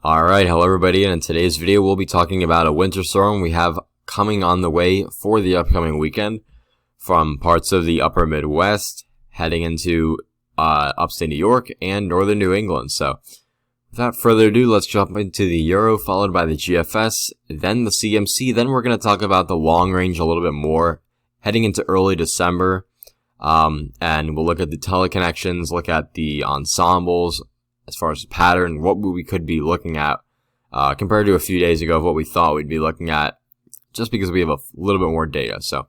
Alright, hello everybody, and in today's video we'll be talking about a winter storm we have coming on the way for the upcoming weekend from parts of the upper Midwest heading into upstate New York and northern New England. So without further ado, let's jump into the Euro, followed by the GFS, then the CMC, then we're going to talk about the long range a little bit more heading into early December, and we'll look at the teleconnections, look at the ensembles, as far as the pattern, what we could be looking at compared to a few days ago of what we thought we'd be looking at, just because we have a little bit more data. So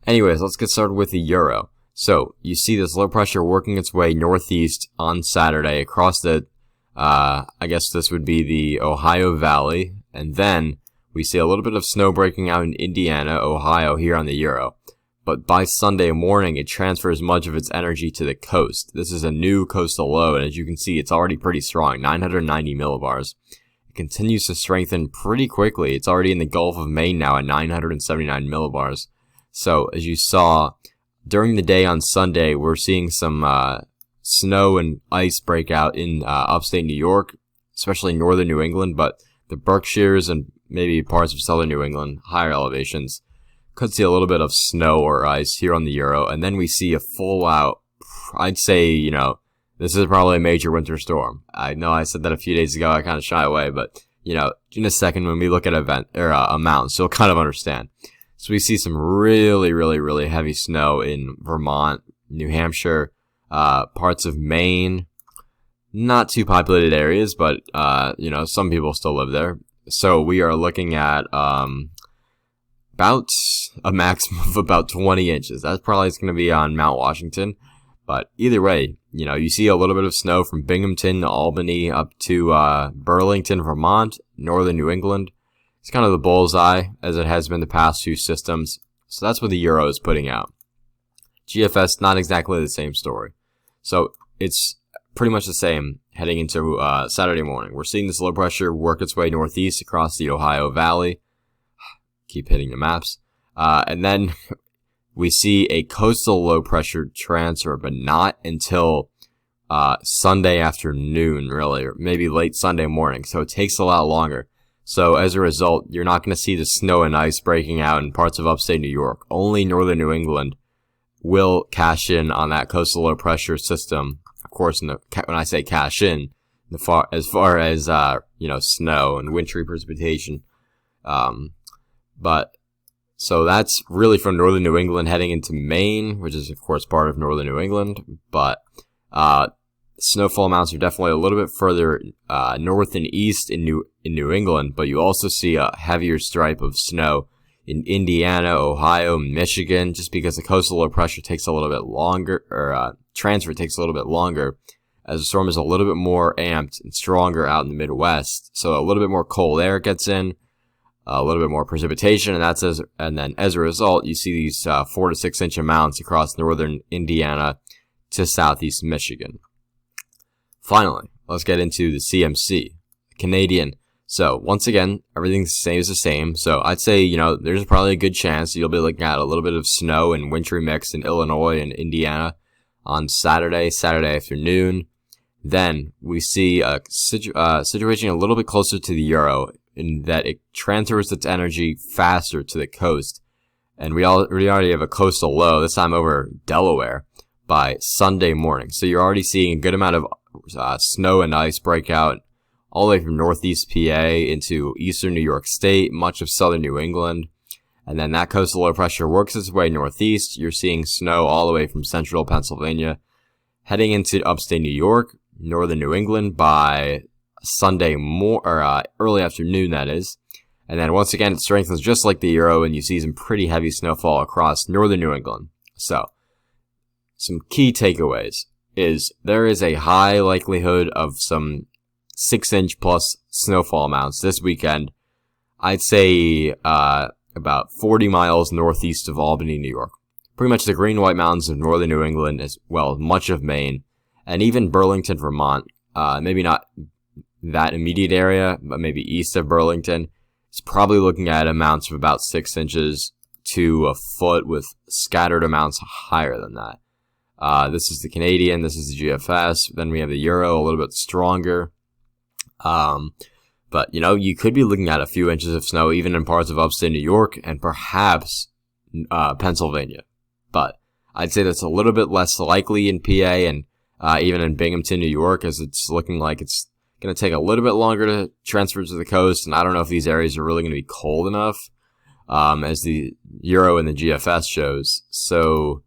anyways, let's get started with the Euro. So you see this low pressure working its way northeast on Saturday across the, I guess this would be the Ohio Valley, and then we see a little bit of snow breaking out in Indiana, Ohio here on the Euro. But by Sunday morning, it transfers much of its energy to the coast. This is a new coastal low, and as you can see, it's already pretty strong, 990 millibars. It continues to strengthen pretty quickly. It's already in the Gulf of Maine now at 979 millibars. So, as you saw, during the day on Sunday, we're seeing some snow and ice break out in upstate New York, especially northern New England, but the Berkshires and maybe parts of southern New England, higher elevations, could see a little bit of snow or ice here on the Euro, and then we see a full out, I'd say, this is probably a major winter storm. I know I said that a few days ago, I kind of shy away, but, in a second when we look at amounts, you'll kind of understand. So we see some really, really, really heavy snow in Vermont, New Hampshire, parts of Maine, not too populated areas, but, some people still live there. So we are looking at, about a maximum of about 20 inches. That's probably going to be on Mount Washington. But either way, you see a little bit of snow from Binghamton to Albany up to Burlington, Vermont, northern New England. It's kind of the bullseye, as it has been the past few systems. So that's what the Euro is putting out. GFS, not exactly the same story. So it's pretty much the same heading into Saturday morning. We're seeing this low pressure work its way northeast across the Ohio Valley. Keep hitting the maps. And then we see a coastal low pressure transfer, but not until Sunday afternoon, really, or maybe late Sunday morning. So it takes a lot longer. So as a result, you're not going to see the snow and ice breaking out in parts of upstate New York. Only northern New England will cash in on that coastal low pressure system. Of course, when I say cash in, as far as snow and wintry precipitation. But, so that's really from northern New England heading into Maine, which is, of course, part of northern New England. But, snowfall amounts are definitely a little bit further, north and east in New England. But you also see a heavier stripe of snow in Indiana, Ohio, Michigan, just because the coastal low pressure takes a little bit longer, or, transfer takes a little bit longer, as the storm is a little bit more amped and stronger out in the Midwest. So a little bit more cold air gets in. A little bit more precipitation, and then as a result, you see these 4 to 6 inch amounts across northern Indiana to southeast Michigan. Finally, let's get into the CMC, Canadian. So once again, everything's the same. So I'd say, there's probably a good chance you'll be looking at a little bit of snow and wintry mix in Illinois and Indiana on Saturday afternoon. Then we see a situation a little bit closer to the Euro, in that it transfers its energy faster to the coast. And we already have a coastal low, this time over Delaware, by Sunday morning. So you're already seeing a good amount of snow and ice break out all the way from northeast PA into eastern New York State, much of southern New England. And then that coastal low pressure works its way northeast. You're seeing snow all the way from central Pennsylvania, heading into upstate New York, northern New England by Sunday early afternoon, that is. And then once again, it strengthens just like the Euro, and you see some pretty heavy snowfall across northern New England. So, some key takeaways is there is a high likelihood of some 6-inch plus snowfall amounts this weekend. I'd say about 40 miles northeast of Albany, New York. Pretty much the Green White Mountains of northern New England, as well as much of Maine, and even Burlington, Vermont. Maybe not that immediate area, but maybe east of Burlington. It's probably looking at amounts of about 6 inches to a foot, with scattered amounts higher than that. This is the Canadian, this is the GFS, then we have the Euro, a little bit stronger. But, you could be looking at a few inches of snow even in parts of upstate New York and perhaps Pennsylvania. But I'd say that's a little bit less likely in PA and even in Binghamton, New York, as it's looking like it's going to take a little bit longer to transfer to the coast. And I don't know if these areas are really going to be cold enough, as the Euro and the GFS shows. So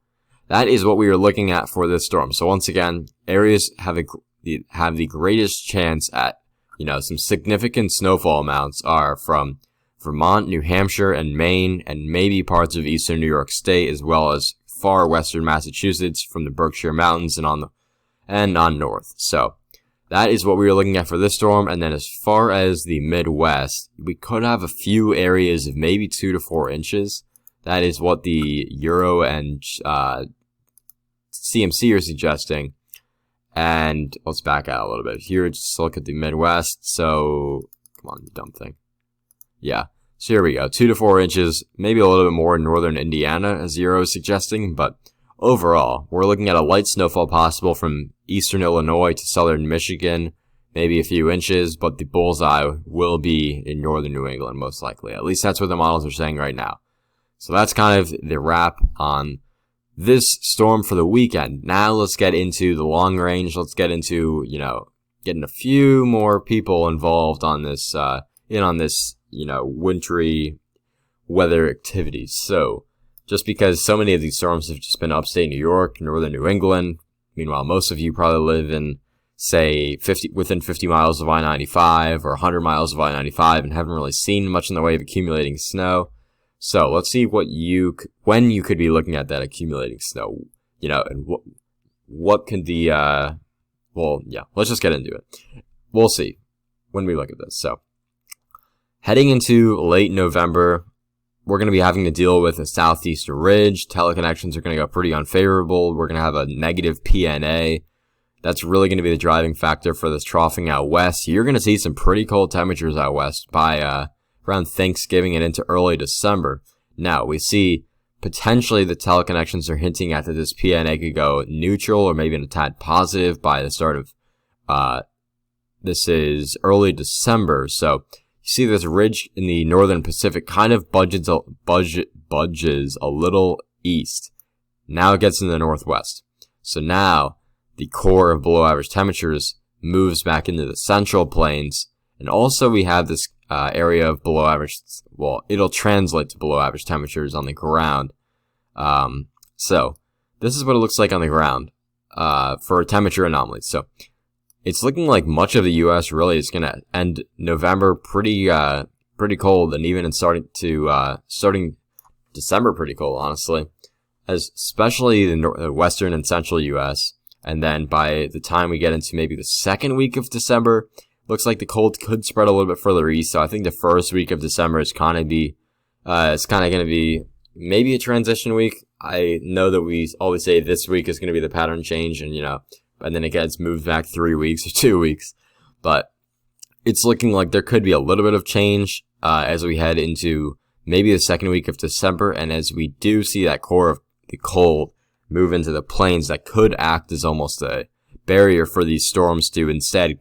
that is what we are looking at for this storm. So once again, areas have the greatest chance at, some significant snowfall amounts are from Vermont, New Hampshire, and Maine, and maybe parts of eastern New York State, as well as far western Massachusetts from the Berkshire Mountains and on north. So that is what we were looking at for this storm. And then as far as the Midwest, we could have a few areas of maybe 2 to 4 inches. That is what the Euro and CMC are suggesting. And let's back out a little bit here. Just look at the Midwest. So, come on, you dumb thing. Yeah. So here we go. 2 to 4 inches, maybe a little bit more in northern Indiana, as Euro is suggesting. But overall, we're looking at a light snowfall possible from eastern Illinois to southern Michigan, maybe a few inches. But the bullseye will be in northern New England, most likely. At least that's what the models are saying right now. So that's kind of the wrap on this storm for the weekend. Now let's get into the long range. Let's get into, getting a few more people involved on this, wintry weather activities. So just because so many of these storms have just been upstate New York, northern New England, meanwhile, most of you probably live in, say, within 50 miles of I-95 or 100 miles of I-95 and haven't really seen much in the way of accumulating snow. So let's see when you could be looking at that accumulating snow, and what could let's just get into it. We'll see when we look at this. So heading into late November, we're going to be having to deal with a southeast ridge. Teleconnections are going to go pretty unfavorable. We're going to have a negative PNA. That's really going to be the driving factor for this troughing out west. You're going to see some pretty cold temperatures out west by around Thanksgiving and into early December. Now, we see potentially the teleconnections are hinting at that this PNA could go neutral or maybe a tad positive by the start of, this is early December. So you see this ridge in the northern Pacific kind of budges a little east. Now it gets in the northwest. So now the core of below average temperatures moves back into the central plains. And also we have this area of below average, it'll translate to below average temperatures on the ground. So this is what it looks like on the ground for temperature anomalies. So it's looking like much of the U.S. really is going to end November pretty cold, and even in starting December pretty cold, honestly, especially the western and central U.S. And then by the time we get into maybe the second week of December, looks like the cold could spread a little bit further east. So I think the first week of December is kind of going to be maybe a transition week. I know that we always say this week is going to be the pattern change, and then it gets moved back 3 weeks or 2 weeks. But it's looking like there could be a little bit of change as we head into maybe the second week of December, and as we do see that core of the cold move into the plains, that could act as almost a barrier for these storms to instead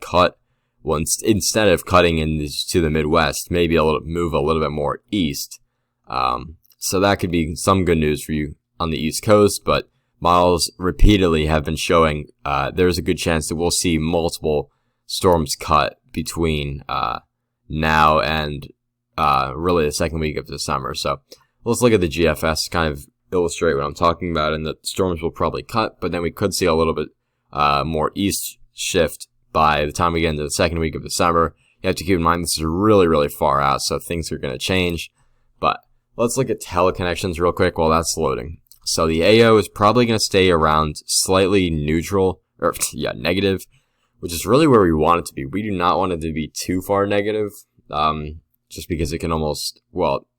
instead of cutting into the Midwest, maybe move a little bit more east. So that could be some good news for you on the East Coast, but models repeatedly have been showing there's a good chance that we'll see multiple storms cut between now and really the second week of December. So let's look at the GFS to kind of illustrate what I'm talking about, and the storms will probably cut, but then we could see a little bit more east shift by the time we get into the second week of December. You have to keep in mind this is really, really far out, so things are going to change. But let's look at teleconnections real quick while that's loading. So the AO is probably going to stay around slightly neutral, negative, which is really where we want it to be. We do not want it to be too far negative, just because it can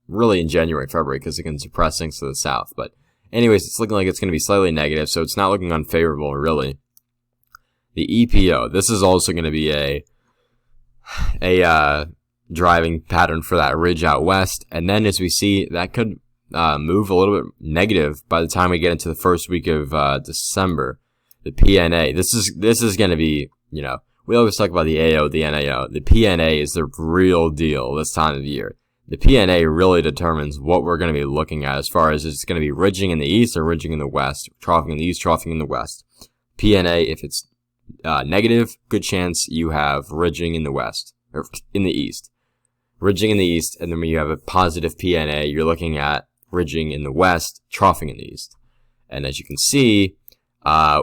really in January, February, because it can suppress things to the south. But anyways, it's looking like it's going to be slightly negative, so it's not looking unfavorable, really. The EPO, this is also going to be a driving pattern for that ridge out west. And then as we see, that could move a little bit negative by the time we get into the first week of December. The PNA, this is going to be, we always talk about the AO, the NAO. The PNA is the real deal this time of year. The PNA really determines what we're going to be looking at as far as it's going to be ridging in the east or ridging in the west, troughing in the east, troughing in the west. PNA, if it's negative, good chance you have ridging in the west, or in the east. Ridging in the east, and then when you have a positive PNA, you're looking at ridging in the west, troughing in the east. And as you can see,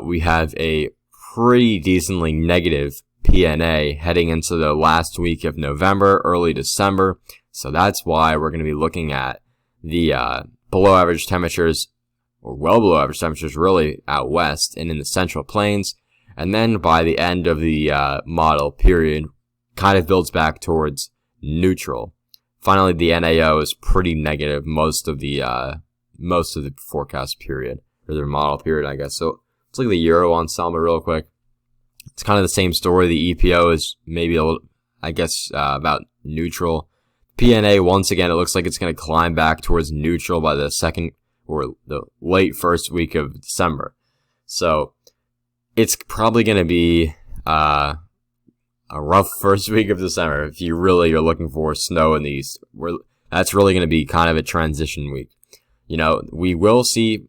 we have a pretty decently negative PNA heading into the last week of November, early December. So that's why we're going to be looking at the below average temperatures, or well below average temperatures really, out west and in the central plains. And then by the end of the model period, kind of builds back towards neutral. Finally, the NAO is pretty negative most of the forecast period, or the model period, I guess. So let's look at the Euro ensemble real quick. It's kind of the same story. The EPO is maybe a little, I guess, about neutral. PNA, once again, it looks like it's going to climb back towards neutral by the second or the late first week of December. So it's probably going to be a rough first week of December if you really are looking for snow in the east. That's really going to be kind of a transition week. You know, we will see,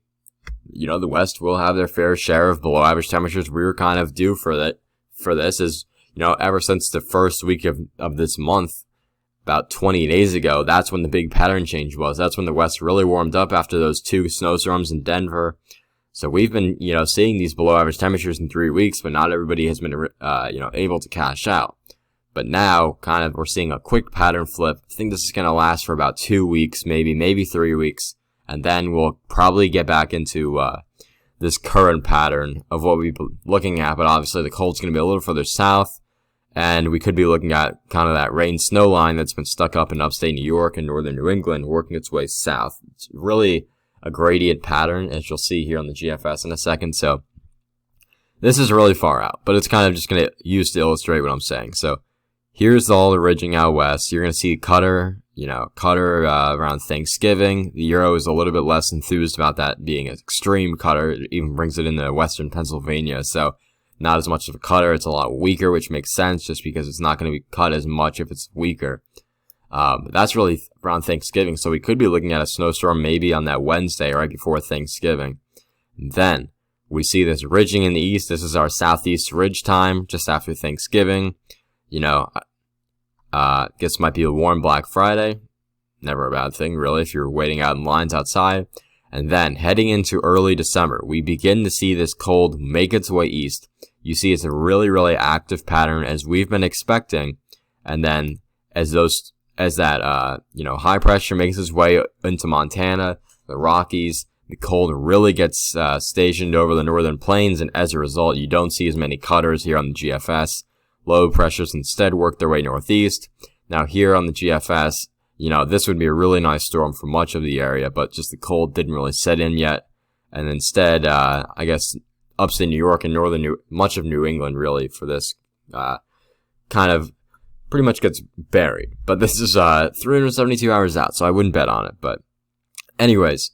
you know, the west will have their fair share of below average temperatures. We were kind of due for this, as you know, ever since the first week of this month, about 20 days ago, that's when the big pattern change was. That's when the west really warmed up after those 2 snowstorms in Denver. So we've been, you know, seeing these below average temperatures in 3 weeks, but not everybody has been, you know, able to cash out. But now, kind of, we're seeing a quick pattern flip. I think this is going to last for about 2 weeks, maybe 3 weeks. And then we'll probably get back into this current pattern of what we've been looking at. But obviously, the cold's going to be a little further south. And we could be looking at kind of that rain-snow line that's been stuck up in upstate New York and northern New England, working its way south. It's really a gradient pattern, as you'll see here on the GFS in a second. So this is really far out, but it's kind of just going to use to illustrate what I'm saying. So here's all the ridging out west. You're going to see Cutter around Thanksgiving. The Euro is a little bit less enthused about that being an extreme Cutter. It even brings it into western Pennsylvania. So not as much of a cutter. It's a lot weaker, which makes sense just because it's not going to be cut as much if it's weaker. That's really around Thanksgiving. So we could be looking at a snowstorm maybe on that Wednesday right before Thanksgiving. And then we see this ridging in the east. This is our southeast ridge time just after Thanksgiving. You know, guess it might be a warm Black Friday. Never a bad thing, really, if you're waiting out in lines outside. And then heading into early December, we begin to see this cold make its way east. You see it's a really, really active pattern as we've been expecting. And then as that high pressure makes its way into Montana, the Rockies, the cold really gets stationed over the northern plains. And as a result, you don't see as many cutters here on the GFS. Low pressures instead work their way northeast. Now here on the GFS, you know, this would be a really nice storm for much of the area, but just the cold didn't really set in yet. And instead, I guess, upstate New York and much of New England, really, for this, kind of pretty much gets buried. But this is 372 hours out, so I wouldn't bet on it. But anyways,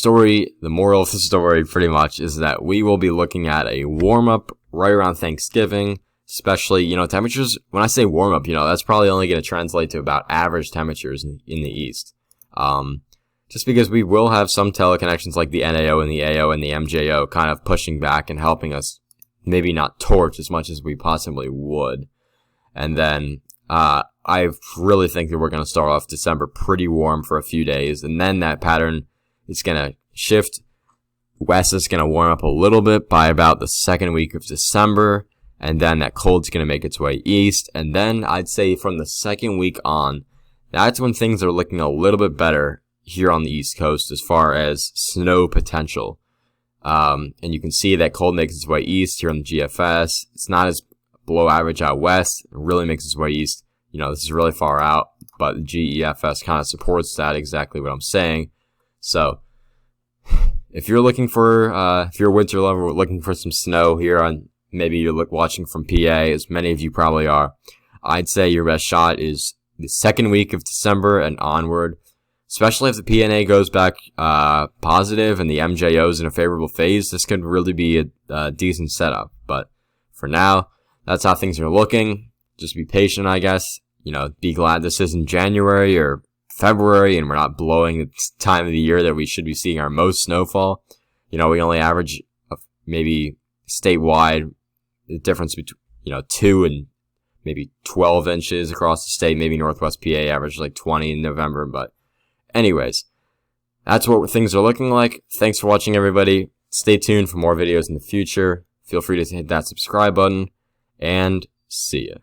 the moral of the story pretty much is that we will be looking at a warm-up right around Thanksgiving. Especially, you know, temperatures, when I say warm up, you know, that's probably only going to translate to about average temperatures in the east. Just because we will have some teleconnections like the NAO and the AO and the MJO kind of pushing back and helping us maybe not torch as much as we possibly would. And then, I really think that we're going to start off December pretty warm for a few days. And then that pattern is going to shift. West is going to warm up a little bit by about the second week of December. And then that cold's going to make its way east. And then I'd say from the second week on, that's when things are looking a little bit better here on the East Coast as far as snow potential. And you can see that cold makes its way east here on the GFS. It's not as below average out west. It really makes its way east. You know, this is really far out, but the GEFS kind of supports that, exactly what I'm saying. So if you're looking for, if you're a winter lover looking for some snow here on, maybe you're watching from PA, as many of you probably are, I'd say your best shot is the second week of December and onward, especially if the PNA goes back positive and the MJO is in a favorable phase. This could really be a decent setup. But for now, that's how things are looking. Just be patient, I guess. Be glad this isn't January or February and we're not blowing the time of the year that we should be seeing our most snowfall. We only average maybe statewide the difference between 2 and maybe 12 inches across the state. Maybe Northwest PA averaged like 20 in November. But anyways, that's what things are looking like. Thanks for watching, everybody. Stay tuned for more videos in the future. Feel free to hit that subscribe button, and see ya.